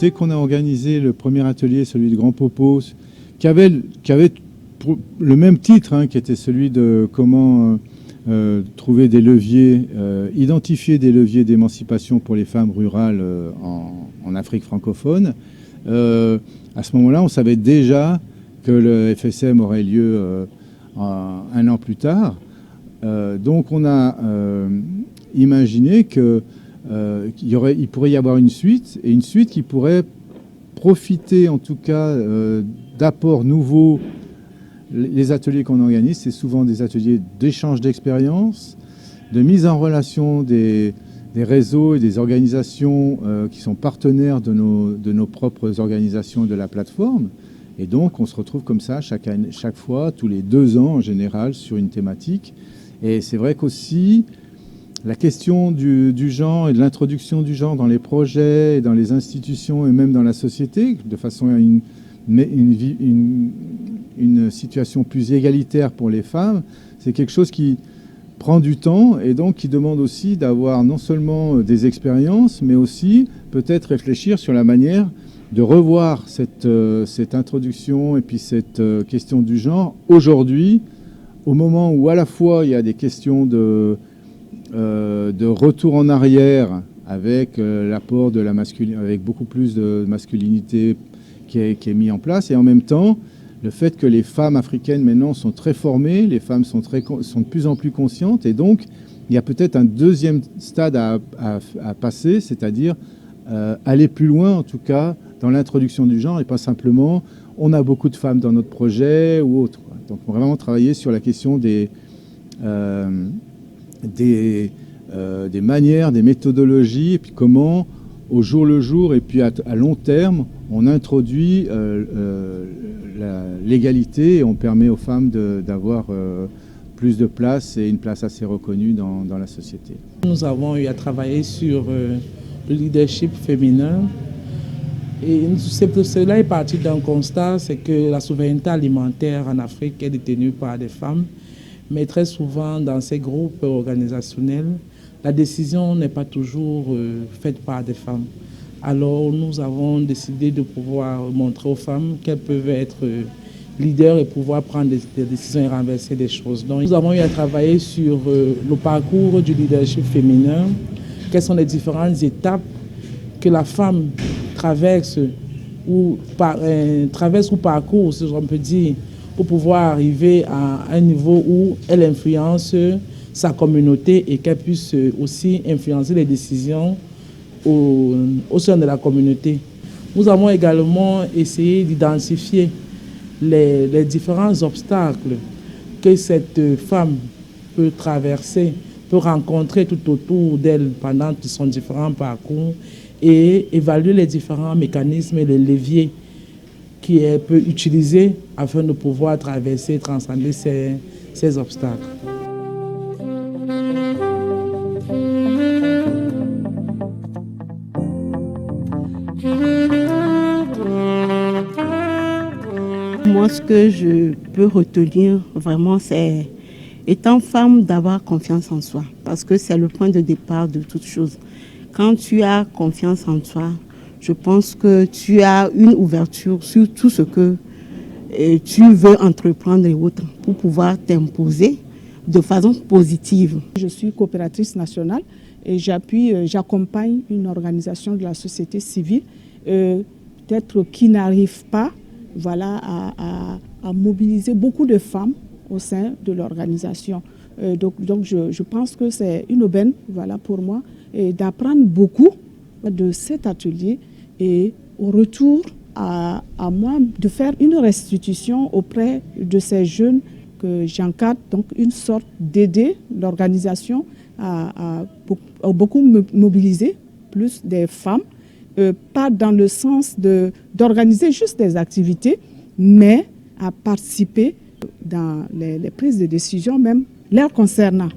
Dès qu'on a organisé le premier atelier, celui de Grand Popo, qui avait le même titre, hein, qui était celui de comment trouver des leviers, identifier des leviers d'émancipation pour les femmes rurales en Afrique francophone, à ce moment-là, on savait déjà que le FSM aurait lieu un an plus tard. Donc on a imaginé que il pourrait y avoir une suite, et une suite qui pourrait profiter en tout cas d'apports nouveaux. Les ateliers qu'on organise, c'est souvent des ateliers d'échange d'expériences, de mise en relation des réseaux et des organisations qui sont partenaires de nos propres organisations de la plateforme. Et donc on se retrouve comme ça chaque fois, tous les 2 ans en général, sur une thématique. Et c'est vrai qu'aussi, la question du genre et de l'introduction du genre dans les projets, et dans les institutions et même dans la société, de façon à une situation plus égalitaire pour les femmes, c'est quelque chose qui prend du temps et donc qui demande aussi d'avoir non seulement des expériences, mais aussi peut-être réfléchir sur la manière de revoir cette introduction et puis cette question du genre aujourd'hui, au moment où à la fois il y a des questions de retour en arrière avec l'apport de la masculinité, avec beaucoup plus de masculinité qui est mis en place, et en même temps le fait que les femmes africaines maintenant sont très formées, les femmes sont de plus en plus conscientes, et donc il y a peut-être un deuxième stade à passer, c'est-à-dire aller plus loin en tout cas dans l'introduction du genre, et pas simplement on a beaucoup de femmes dans notre projet ou autre. Donc on va vraiment travailler sur la question des manières, des méthodologies, et puis comment, au jour le jour, et puis à long terme, on introduit l'égalité et on permet aux femmes d'avoir plus de place et une place assez reconnue dans la société. Nous avons eu à travailler sur le leadership féminin. Et cela est parti d'un constat, c'est que la souveraineté alimentaire en Afrique est détenue par des femmes. Mais très souvent, dans ces groupes organisationnels, la décision n'est pas toujours faite par des femmes. Alors, nous avons décidé de pouvoir montrer aux femmes qu'elles peuvent être leaders et pouvoir prendre des décisions et renverser des choses. Donc, nous avons eu à travailler sur le parcours du leadership féminin, quelles sont les différentes étapes que la femme traverse ou parcourt, si on peut dire, pour pouvoir arriver à un niveau où elle influence sa communauté et qu'elle puisse aussi influencer les décisions au sein de la communauté. Nous avons également essayé d'identifier les différents obstacles que cette femme peut traverser, peut rencontrer tout autour d'elle pendant son différent parcours, et évaluer les différents mécanismes et les leviers qu'elle peut utiliser afin de pouvoir traverser et transcender ces obstacles. Moi, ce que je peux retenir vraiment, c'est, étant femme, d'avoir confiance en soi, parce que c'est le point de départ de toute chose. Quand tu as confiance en toi, je pense que tu as une ouverture sur tout ce que tu veux entreprendre et autres pour pouvoir t'imposer de façon positive. Je suis coopératrice nationale et j'accompagne une organisation de la société civile, peut-être qui n'arrive pas à mobiliser beaucoup de femmes au sein de l'organisation. Donc je pense que c'est une aubaine pour moi d'apprendre beaucoup de cet atelier et au retour à moi de faire une restitution auprès de ces jeunes que j'encadre, donc une sorte d'aider l'organisation à beaucoup mobiliser plus des femmes, pas dans le sens d'organiser juste des activités, mais à participer dans les prises de décision même leur concernant.